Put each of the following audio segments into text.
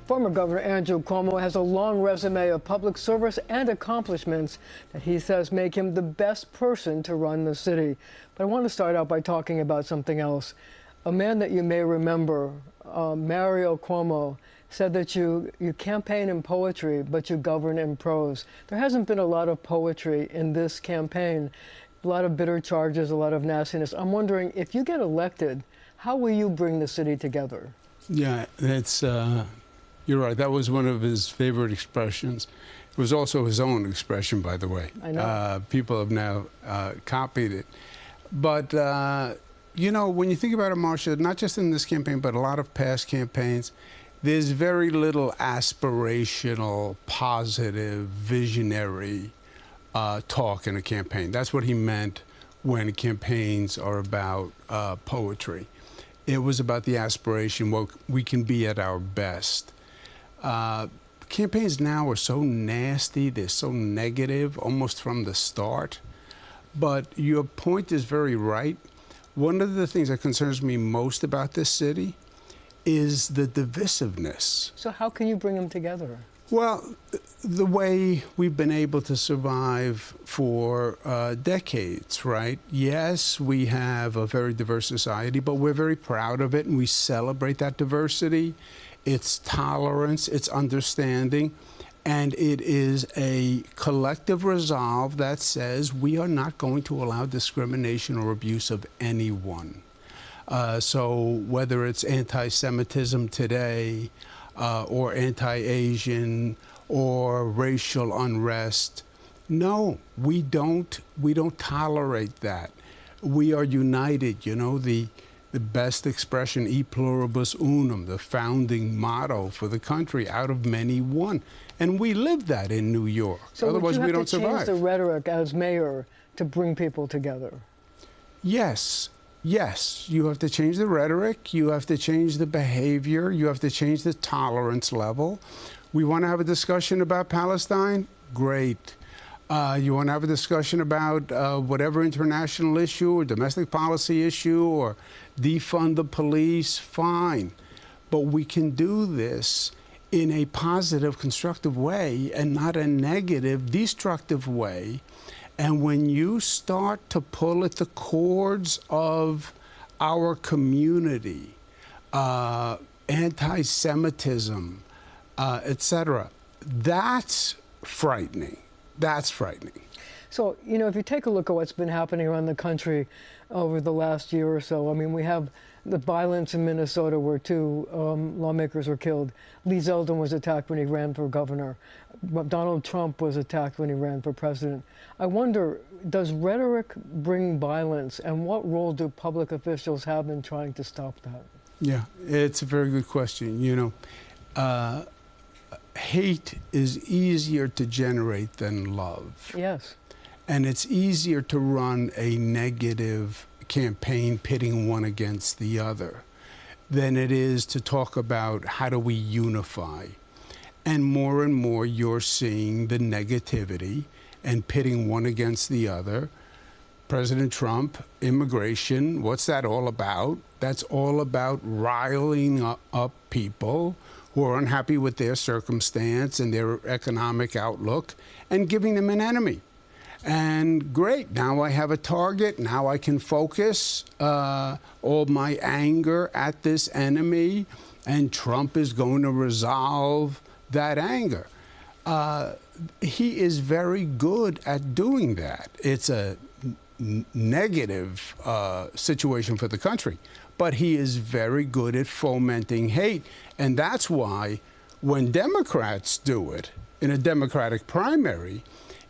Former Governor Andrew Cuomo has a long resume of public service and accomplishments that he says make him the best person to run the city. But I want to start out by talking about something else. A man that you may remember, Marcia Cuomo, said that you campaign in poetry, but you govern in prose. There hasn't been a lot of poetry in this campaign, a lot of bitter charges, a lot of nastiness. I'm wondering, if you get elected, how will you bring the city together? Yeah, that's, you're right. That was one of his favorite expressions. It was also his own expression, by the way. I know. People have now copied it. But, you know, when you think about it, Marcia, not just in this campaign, but a lot of past campaigns, there's very little aspirational, positive, visionary talk in a campaign. That's what he meant when campaigns are about poetry. It was about the aspiration, what we can be at our best. Campaigns now are so nasty, they're so negative, almost from the start. But your point is very right. One of the things that concerns me most about this city is the divisiveness. So how can you bring them together? Well, the way we've been able to survive for decades, right? Yes, we have a very diverse society, but we're very proud of it, and we celebrate that diversity, its tolerance, its understanding, and it is a collective resolve that says we are not going to allow discrimination or abuse of anyone. So whether it's anti-Semitism today, or anti-Asian, or racial unrest, no, we don't tolerate that. We are united. You know, the best expression, e pluribus unum, the founding motto for the country, out of many one. And we live that in New York. So otherwise we don't survive. So would you have to change the rhetoric as mayor to bring people together? Yes. Yes, you have to change the rhetoric, you have to change the behavior, you have to change the tolerance level. We want to have a discussion about Palestine? Great. You want to have a discussion about whatever international issue or domestic policy issue or defund the police? Fine. But we can do this in a positive, constructive way and not a negative, destructive way. And when you start to pull at the cords of our community, anti-Semitism, etc., that's frightening. That's frightening. So, you know, if you take a look at what's been happening around the country over the last year or so, I mean, we have the violence in Minnesota where two lawmakers were killed. Lee Zeldin was attacked when he ran for governor. Donald Trump was attacked when he ran for president. I wonder, does rhetoric bring violence, and what role do public officials have in trying to stop that? Yeah, it's a very good question. You know, hate is easier to generate than love. Yes. And it's easier to run a negative campaign pitting one against the other than it is to talk about how do we unify. And more you're seeing the negativity and pitting one against the other. President Trump, immigration, what's that all about? That's all about riling up people who are unhappy with their circumstance and their economic outlook and giving them an enemy. And great, now I have a target, now I can focus all my anger at this enemy, and Trump is going to resolve that anger. He is very good at doing that. It's a negative situation for the country, but he is very good at fomenting hate. And that's why when Democrats do it in a Democratic primary,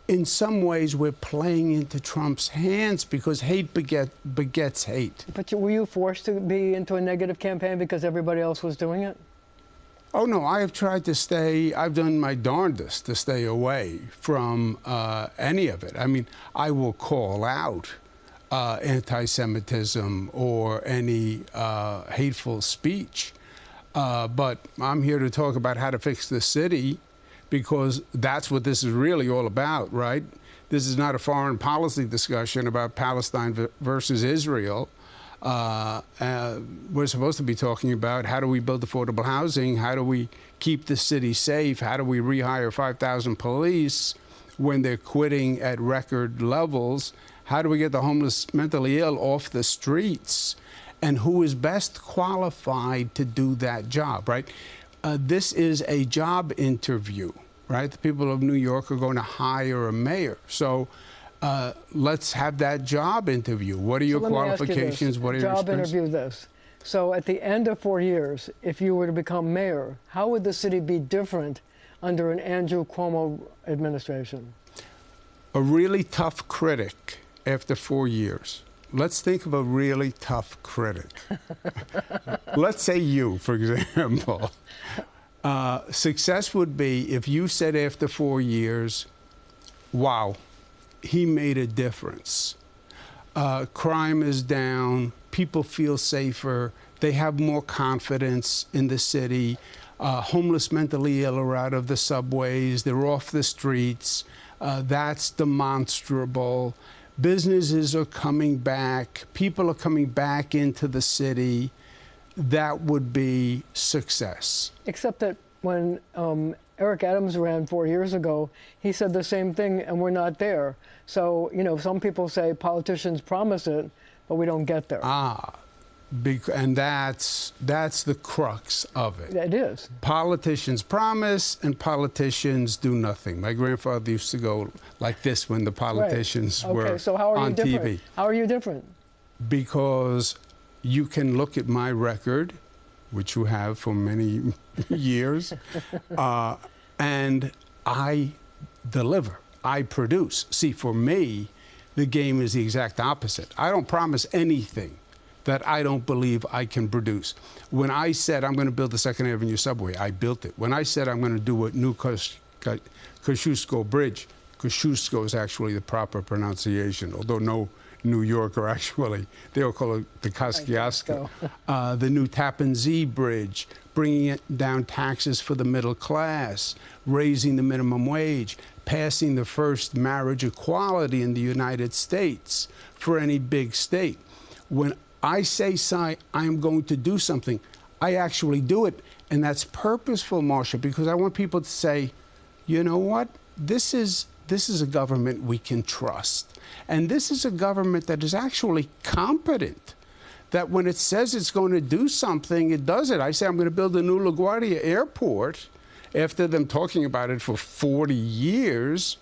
in some ways we're playing into Trump's hands because hate begets hate. But were you forced to be into a negative campaign because everybody else was doing it? Oh, no, I have tried to stay, I've done my darndest to stay away from any of it. I mean, I will call out anti-Semitism or any hateful speech, but I'm here to talk about how to fix the city, because that's what this is really all about, right? This is not a foreign policy discussion about Palestine versus Israel. We're supposed to be talking about how do we build affordable housing, how do we keep the city safe, how do we rehire 5,000 police when they're quitting at record levels, how do we get the homeless, mentally ill off the streets, and who is best qualified to do that job, right? This is a job interview, right? The people of New York are going to hire a mayor. So let's have that job interview. What are your qualifications? What are your job interview this. So at the end of 4 years, if you were to become mayor, how would the city be different under an Andrew Cuomo administration? A really tough critic after 4 years. Let's think of a really tough critic. Let's say you, for example. Success would be if you said after 4 years, wow, he made a difference. Crime is down. People feel safer. They have more confidence in the city. Homeless, mentally ill are out of the subways. They're off the streets. That's demonstrable. Businesses are coming back. People are coming back into the city. That would be success. Except that when Eric Adams ran 4 years ago, he said the same thing, and we're not there. So, you know, some people say politicians promise it, but we don't get there. And that's the crux of it. It is. Politicians promise and politicians do nothing. My grandfather used to go like this when the politicians were so how are on you different? TV. How are you different? Because you can look at my record, which you have for many years, and I deliver. I produce. See, for me, the game is the exact opposite. I don't promise anything that I don't believe I can produce. When I said I'm going to build the Second Avenue subway, I built it. When I said I'm going to do a new Kosciuszko Bridge, Kosciuszko is actually the proper pronunciation, although no New Yorker actually, they'll call it the Kosciuszko. The new Tappan Zee Bridge, bringing it down taxes for the middle class, raising the minimum wage, passing the first marriage equality in the United States for any big state. When I say, I'm going to do something, I actually do it. And that's purposeful, Marcia, because I want people to say, you know what? This is a government we can trust. And this is a government that is actually competent, that when it says it's going to do something, it does it. I say I'm going to build a new LaGuardia airport after them talking about it for 40 years.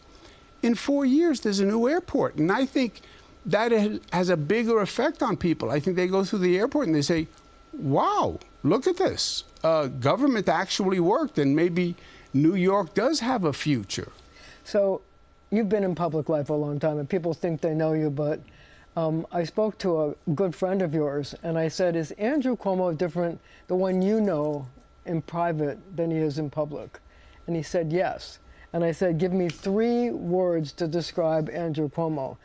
In 4 years, there's a new airport. And I think that has a bigger effect on people. I think they go through the airport and they say, wow, look at this. Government actually worked, and maybe New York does have a future. So you've been in public life for a long time, and people think they know you, but I spoke to a good friend of yours, and I said, is Andrew Cuomo different, the one you know, in private than he is in public? And he said, yes. And I said, give me 3 words to describe Andrew Cuomo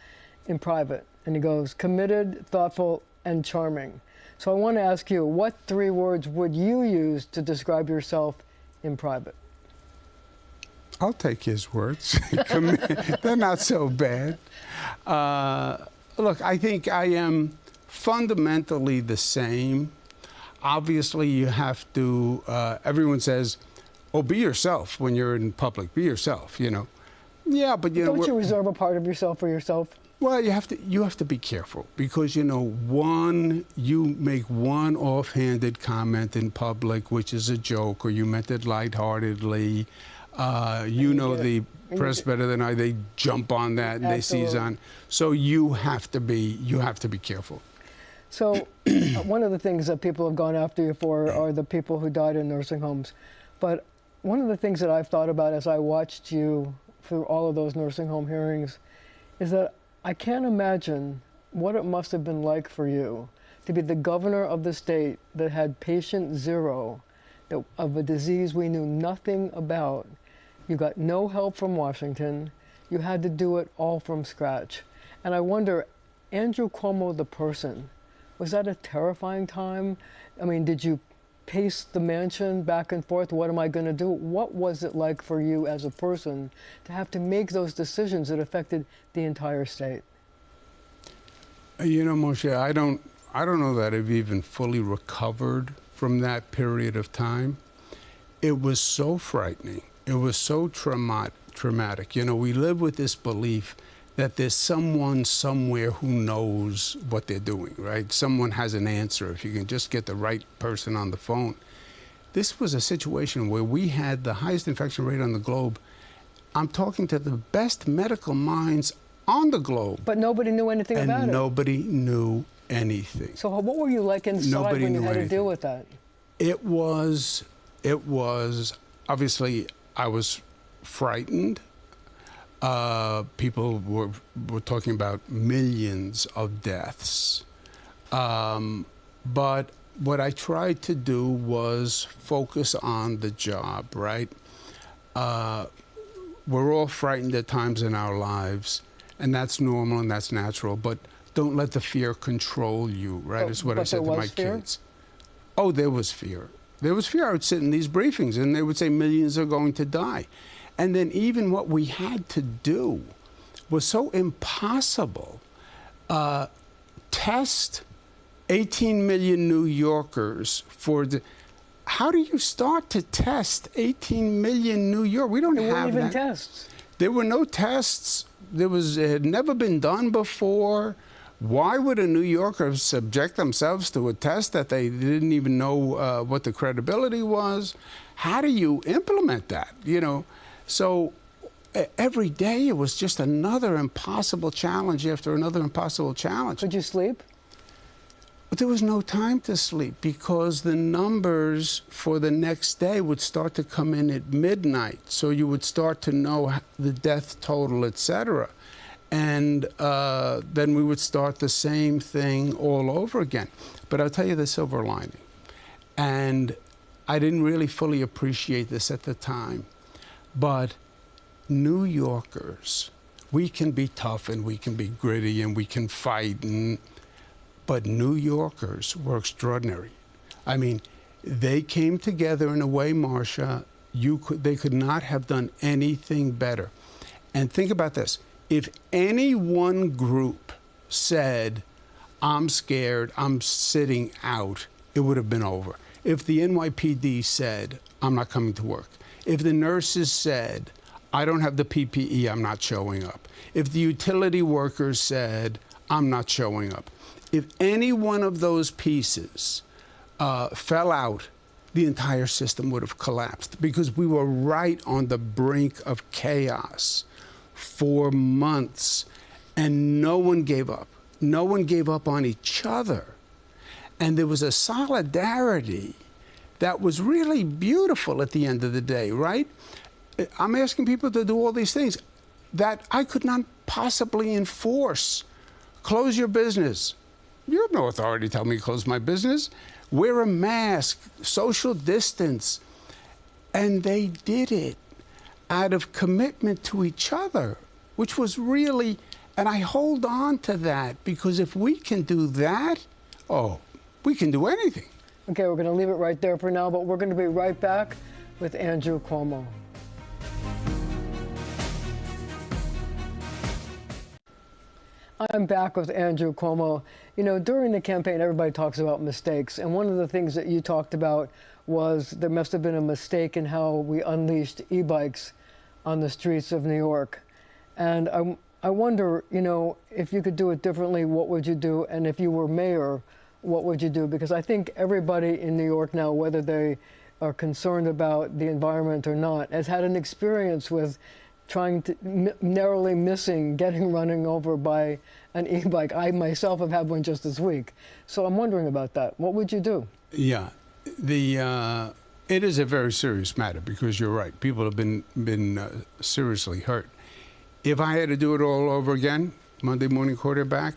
in private. And he goes, committed, thoughtful, and charming. So I want to ask you, what 3 words would you use to describe yourself in private? I'll take his words. They're not so bad. Look, I think I am fundamentally the same. Obviously, you have to, everyone says, oh, be yourself when you're in public. Be yourself, you know. Yeah, but you know. Don't you reserve a part of yourself for yourself? Well, you have to be careful because, you know, you make one offhanded comment in public, which is a joke, or you meant it lightheartedly. You know the press better than I. They jump on that and they seize on. So you have to be careful. So one of the things that people have gone after you for are the people who died in nursing homes. But one of the things that I've thought about as I watched you through all of those nursing home hearings is that I can't imagine what it must have been like for you to be the governor of the state that had patient 0 of a disease we knew nothing about. You got no help from Washington. You had to do it all from scratch. And I wonder, Andrew Cuomo, the person, was that a terrifying time? I mean, did you pace the mansion back and forth? What am I going to do? What was it like for you as a person to have to make those decisions that affected the entire state? You know, Moshe, I don't know that I've even fully recovered from that period of time. It was so frightening. It was so traumatic. You know, we live with this belief that there's someone somewhere who knows what they're doing, right? Someone has an answer if you can just get the right person on the phone. This was a situation where we had the highest infection rate on the globe. I'm talking to the best medical minds on the globe. But nobody knew anything about it. And nobody knew anything. So what were you like inside when you had to deal with that? It was, obviously, I was frightened. People were talking about millions of deaths. But what I tried to do was focus on the job, right? We're all frightened at times in our lives, and that's normal and that's natural, but don't let the fear control you, right? Is what I said to my kids. Oh, there was fear. There was fear. I would sit in these briefings, and they would say millions are going to die. And then even what we had to do was so impossible. Test 18 million New Yorkers for the... How do you start to test 18 million New Yorkers? We don't have that. There weren't even tests. There were no tests. It had never been done before. Why would a New Yorker subject themselves to a test that they didn't even know what the credibility was? How do you implement that? You know, so every day it was just another impossible challenge after another impossible challenge. Could you sleep? But there was no time to sleep because the numbers for the next day would start to come in at midnight. So you would start to know the death total, et cetera. And then we would start the same thing all over again. But I'll tell you the silver lining. And I didn't really fully appreciate this at the time. But New Yorkers, we can be tough and we can be gritty and we can fight, but New Yorkers were extraordinary. I mean, they came together in a way, Marcia, they could not have done anything better. And think about this. If any one group said, I'm scared, I'm sitting out, it would have been over. If the NYPD said, I'm not coming to work. If the nurses said, I don't have the PPE, I'm not showing up. If the utility workers said, I'm not showing up. If any one of those pieces fell out, the entire system would have collapsed because we were right on the brink of chaos for months, and no one gave up. No one gave up on each other. And there was a solidarity that was really beautiful at the end of the day, right? I'm asking people to do all these things that I could not possibly enforce. Close your business. You have no authority to tell me to close my business. Wear a mask, social distance. And they did it out of commitment to each other, which was really, and I hold on to that because if we can do that, oh, we can do anything. Okay, we're going to leave it right there for now, but we're going to be right back with Andrew Cuomo. I'm back with Andrew Cuomo. You know, during the campaign, everybody talks about mistakes. And one of the things that you talked about was there must have been a mistake in how we unleashed e-bikes on the streets of New York. And I wonder, you know, if you could do it differently, what would you do? And if you were mayor, what would you do? Because I think everybody in New York now, whether they are concerned about the environment or not, has had an experience with trying to narrowly missing getting running over by an e-bike. I myself have had one just this week. So I'm wondering about that. What would you do? Yeah, it is a very serious matter because you're right. People have been seriously hurt. If I had to do it all over again, Monday morning quarterback,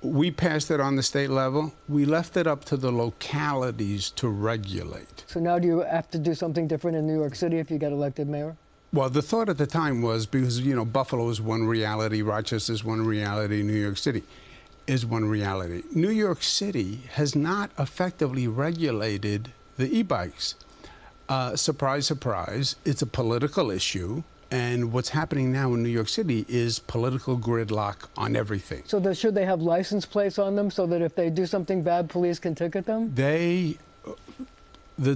we passed it on the state level. We left it up to the localities to regulate. So now do you have to do something different in New York City if you get elected mayor? Well, the thought at the time was because, you know, Buffalo is one reality, Rochester is one reality, New York City is one reality. New York City has not effectively regulated the e-bikes. Surprise, surprise, it's a political issue. And what's happening now in New York City is political gridlock on everything. So should they have license plates on them so that if they do something bad, police can ticket them? The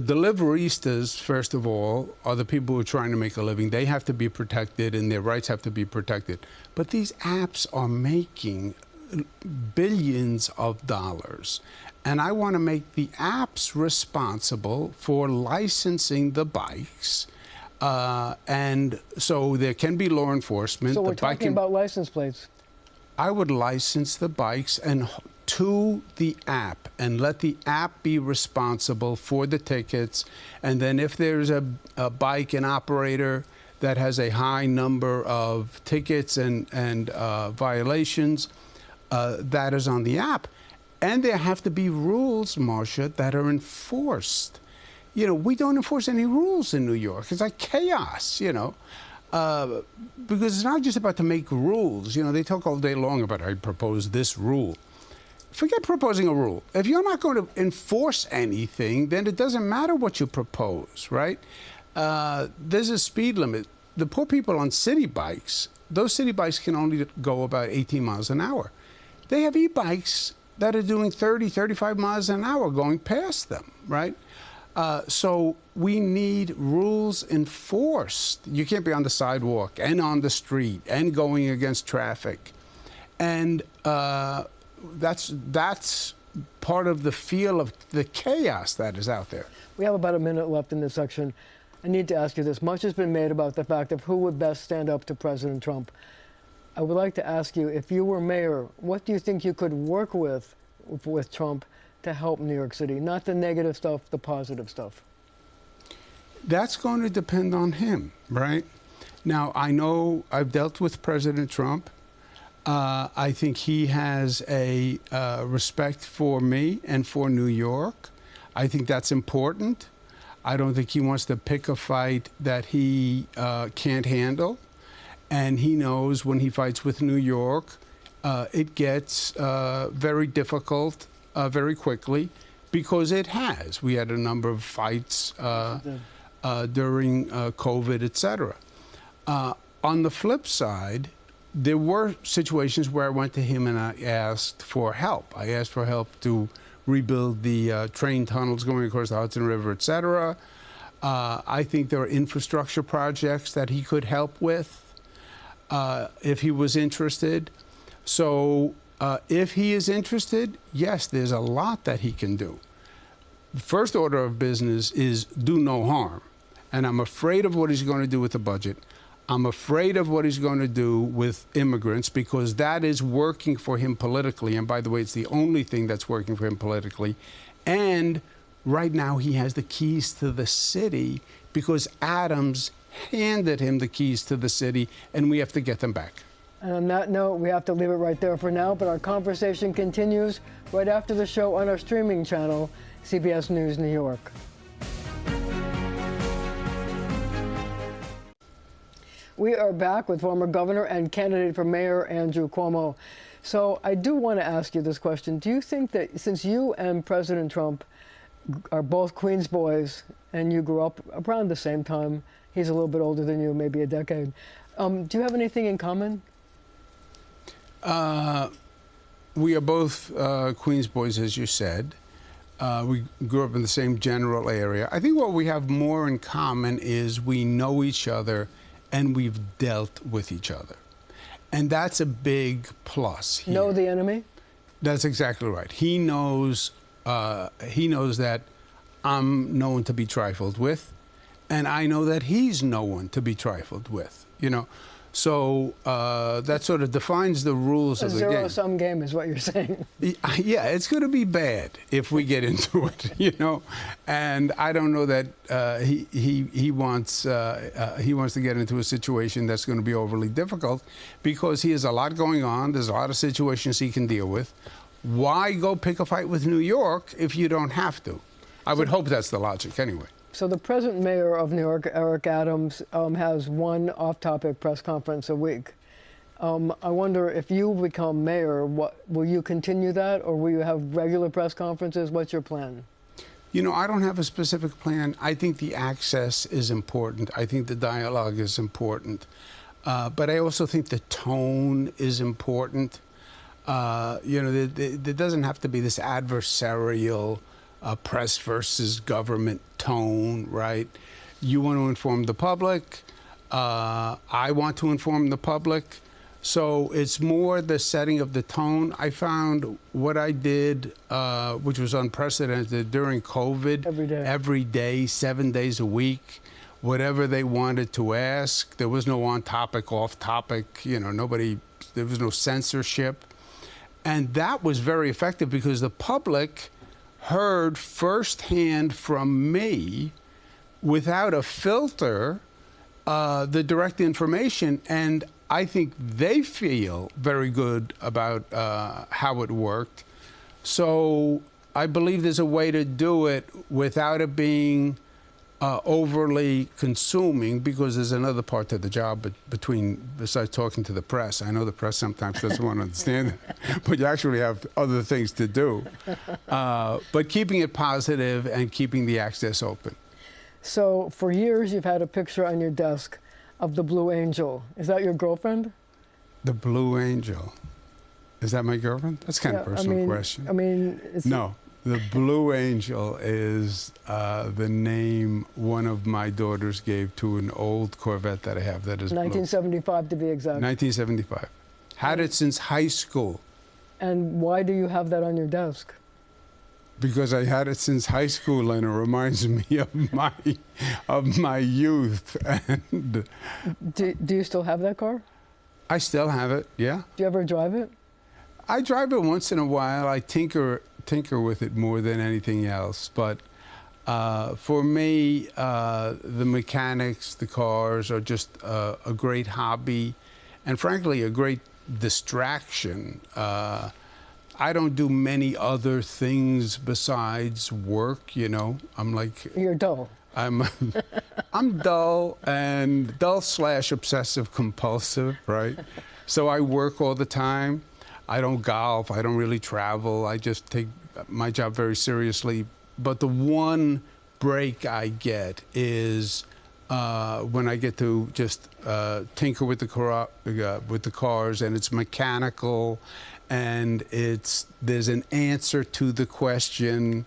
deliveristas, first of all, are the people who are trying to make a living. They have to be protected and their rights have to be protected. But these apps are making billions of dollars. And I want to make the apps responsible for licensing the bikes. And so there can be law enforcement. So we're talking about license plates. I would license the bikes and to the app and let the app be responsible for the tickets. And then if there's a bike and operator that has a high number of tickets and violations, that is on the app. And there have to be rules, Marcia, that are enforced. You know, we don't enforce any rules in New York. It's like chaos, you know. Because it's not just about to make rules. You know, they talk all day long about, I propose this rule. Forget proposing a rule. If you're not going to enforce anything, then it doesn't matter what you propose, right? There's a speed limit. The poor people on city bikes, those city bikes can only go about 18 miles an hour. They have e-bikes that are doing 30, 35 miles an hour going past them, right? So we need rules enforced. You can't be on the sidewalk and on the street and going against traffic. And that's part of the feel of the chaos that is out there. We have about a minute left in this section. I need to ask you this. Much has been made about the fact of who would best stand up to President Trump. I would like to ask you, if you were mayor, what do you think you could work with Trump to help New York City? Not the negative stuff, the positive stuff. That's going to depend on him, right? Now, I know I've dealt with President Trump. I think he has a respect for me and for New York. I think that's important. I don't think he wants to pick a fight that he can't handle. And he knows when he fights with New York, it gets very difficult very quickly, because it has. We had a number of fights during COVID, et cetera. On the flip side, there were situations where I went to him and I asked for help. I asked for help to rebuild the train tunnels going across the Hudson River, et cetera. I think there are infrastructure projects that he could help with if he was interested. So if he is interested, yes, there's a lot that he can do. The first order of business is do no harm. And I'm afraid of what he's going to do with the budget. I'm afraid of what he's going to do with immigrants, because that is working for him politically. And by the way, it's the only thing that's working for him politically. And right now he has the keys to the city because Adams handed him the keys to the city, and we have to get them back. And on that note, we have to leave it right there for now, but our conversation continues right after the show on our streaming channel, CBS News New York. We are back with former governor and candidate for mayor Andrew Cuomo. So I do want to ask you this question. Do you think that since you and President Trump are both Queens boys and you grew up around the same time, he's a little bit older than you, maybe a decade, do you have anything in common? We are both Queens boys, as you said. We grew up in the same general area. I think what we have more in common is we know each other and we've dealt with each other. And that's a big plus here. Know the enemy? That's exactly right. He knows that I'm no one to be trifled with, and I know that he's no one to be trifled with, you know. So that sort of defines the rules of the game. A zero-sum game is what you're saying. Yeah, it's going to be bad if we get into it, you know. And I don't know that he wants to get into a situation that's going to be overly difficult, because he has a lot going on. There's a lot of situations he can deal with. Why go pick a fight with New York if you don't have to? I would hope that's the logic anyway. So the present mayor of New York, Eric Adams, has one off-topic press conference a week. I wonder, if you become mayor, will you continue that, or will you have regular press conferences? What's your plan? You know, I don't have a specific plan. I think the access is important. I think the dialogue is important. But I also think the tone is important. You know, there doesn't have to be this adversarial press versus government tone, right? You want to inform the public. I want to inform the public. So it's more the setting of the tone. I found what I did, which was unprecedented during COVID. Every day, 7 days a week, whatever they wanted to ask. There was no on topic, off topic, you know, there was no censorship. And that was very effective because the public heard firsthand from me, without a filter, the direct information. And I think they feel very good about how it worked. So I believe there's a way to do it without it being overly consuming, because there's another part to the job besides talking to the press. I know the press sometimes doesn't want to understand it, but you actually have other things to do. But keeping it positive and keeping the access open. So for years, you've had a picture on your desk of the Blue Angel. Is that your girlfriend? The Blue Angel. Is that my girlfriend? That's kind of a personal question. I mean, no. The Blue Angel is the name one of my daughters gave to an old Corvette that I have that is 1975 to be exact. 1975. Had it since high school. And why do you have that on your desk? Because I had it since high school, and it reminds me of my youth. And do you still have that car? I still have it, yeah. Do you ever drive it? I drive it once in a while. I tinker with it more than anything else. But for me, the mechanics, the cars are just a great hobby, and frankly, a great distraction. I don't do many other things besides work, you know. I'm like... You're dull. I'm dull, and dull/obsessive compulsive, right? So I work all the time. I don't golf. I don't really travel. I just take my job very seriously. But the one break I get is when I get to just tinker with the cars, and it's mechanical, and there's an answer to the question,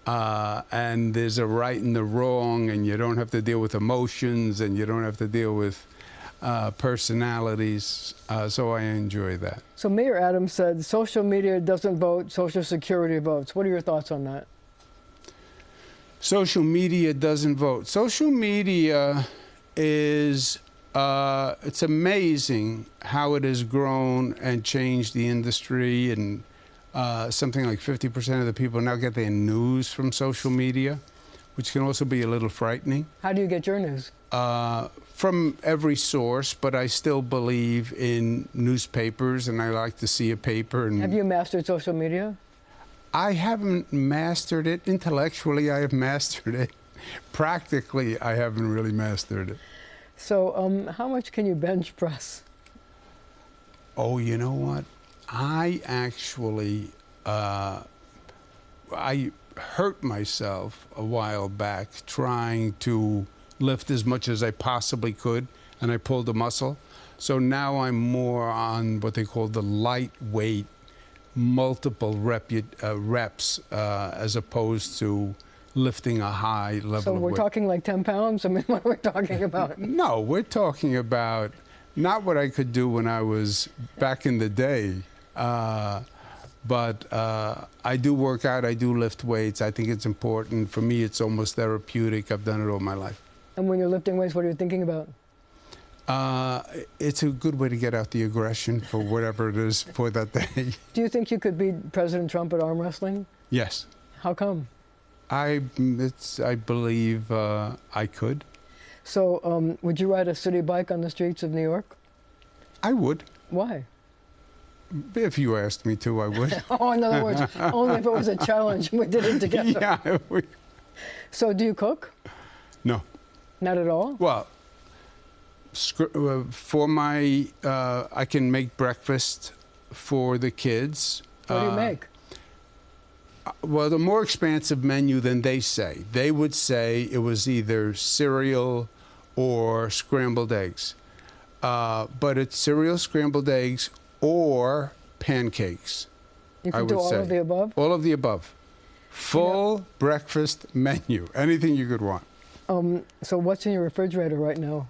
and there's a right and the wrong, and you don't have to deal with emotions, and you don't have to deal with personalities, so I enjoy that. So Mayor Adams said social media doesn't vote, Social Security votes. What are your thoughts on that? Social media doesn't vote. Social media is, it's amazing how it has grown and changed the industry, and something like 50% of the people now get their news from social media, which can also be a little frightening. How do you get your news? From every source, but I still believe in newspapers, and I like to see a paper. And have you mastered social media? I haven't mastered it. Intellectually, I have mastered it. Practically, I haven't really mastered it. So how much can you bench press? Oh, you know what? I actually, I hurt myself a while back trying to lift as much as I possibly could, and I pulled a muscle. So now I'm more on what they call the lightweight, multiple reps, as opposed to lifting a high level of weight. So we're talking like 10 pounds? I mean, what are we talking about? No, we're talking about not what I could do when I was back in the day, but I do work out, I do lift weights. I think it's important. For me, it's almost therapeutic. I've done it all my life. And when you're lifting weights, what are you thinking about? It's a good way to get out the aggression for whatever it is for that day. Do you think you could beat President Trump at arm wrestling? Yes. How come? I believe I could. So would you ride a city bike on the streets of New York? I would. Why? If you asked me to, I would. Oh, in other words, only if it was a challenge and we did it together. Yeah. So do you cook? No. Not at all? Well, for my, I can make breakfast for the kids. What do you make? Well, the more expansive menu than they say. They would say it was either cereal or scrambled eggs. But it's cereal, scrambled eggs, or pancakes. You can I do would all say. of the above? All of the above. Full breakfast menu. Anything you could want. So what's in your refrigerator right now?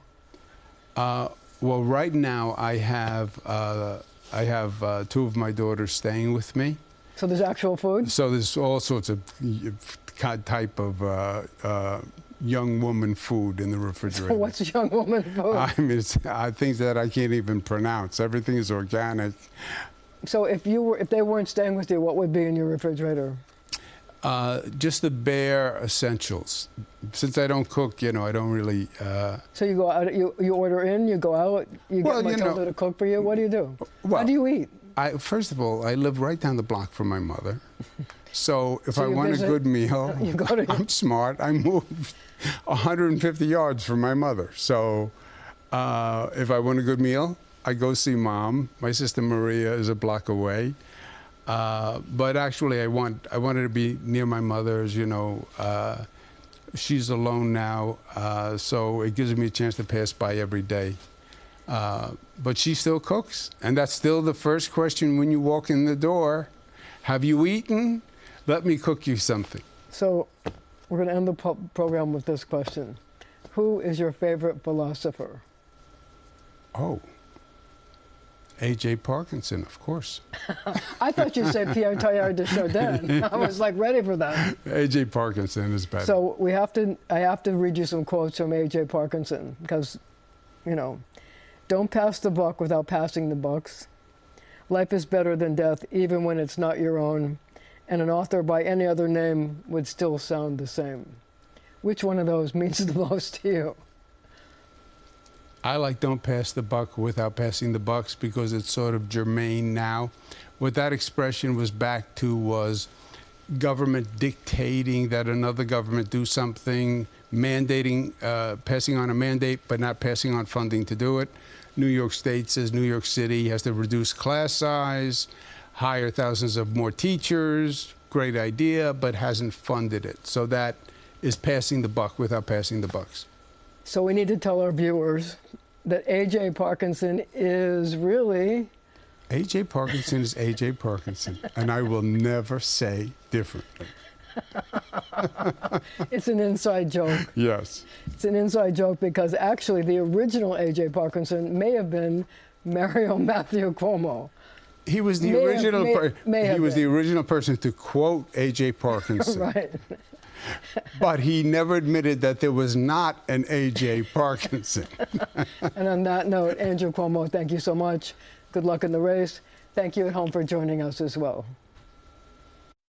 Well, right now I have two of my daughters staying with me. So there's actual food? So there's all sorts of type of young woman food in the refrigerator. So what's young woman food? I mean, it's things that I can't even pronounce. Everything is organic. So if they weren't staying with you, what would be in your refrigerator? Just the bare essentials. Since I don't cook, I don't really. So you go out, you order in, you go out, you get Matilda to cook for you. What do you do? Well, how do you eat? First of all, I live right down the block from my mother. So if I you want visit, a good meal, I'm smart. I moved 150 yards from my mother. So if I want a good meal, I go see Mom. My sister Maria is a block away. But actually, I wanted to be near my mother's. She's alone now, so it gives me a chance to pass by every day. But she still cooks, and that's still the first question when you walk in the door. Have you eaten? Let me cook you something. So we're going to end the program with this question. Who is your favorite philosopher? Oh. A.J. Parkinson, of course. I thought you said Pierre Teilhard de Chardin. I was like ready for that. A.J. Parkinson is better. So I have to read you some quotes from A.J. Parkinson because, don't pass the buck without passing the bucks. Life is better than death, even when it's not your own. And an author by any other name would still sound the same. Which one of those means the most to you? I like don't pass the buck without passing the bucks because it's sort of germane now. What that expression was back to was government dictating that another government do something, mandating, passing on a mandate, but not passing on funding to do it. New York State says New York City has to reduce class size, hire thousands of more teachers. Great idea, but hasn't funded it. So that is passing the buck without passing the bucks. So we need to tell our viewers that A.J. Parkinson is really... A.J. Parkinson is A.J. Parkinson, and I will never say differently. It's an inside joke. Yes. It's an inside joke because actually the original A.J. Parkinson may have been Mario Matthew Cuomo. He was the original person to quote A.J. Parkinson. Right. But he never admitted that there was not an A.J. Parkinson. And on that note, Andrew Cuomo, thank you so much. Good luck in the race. Thank you at home for joining us as well.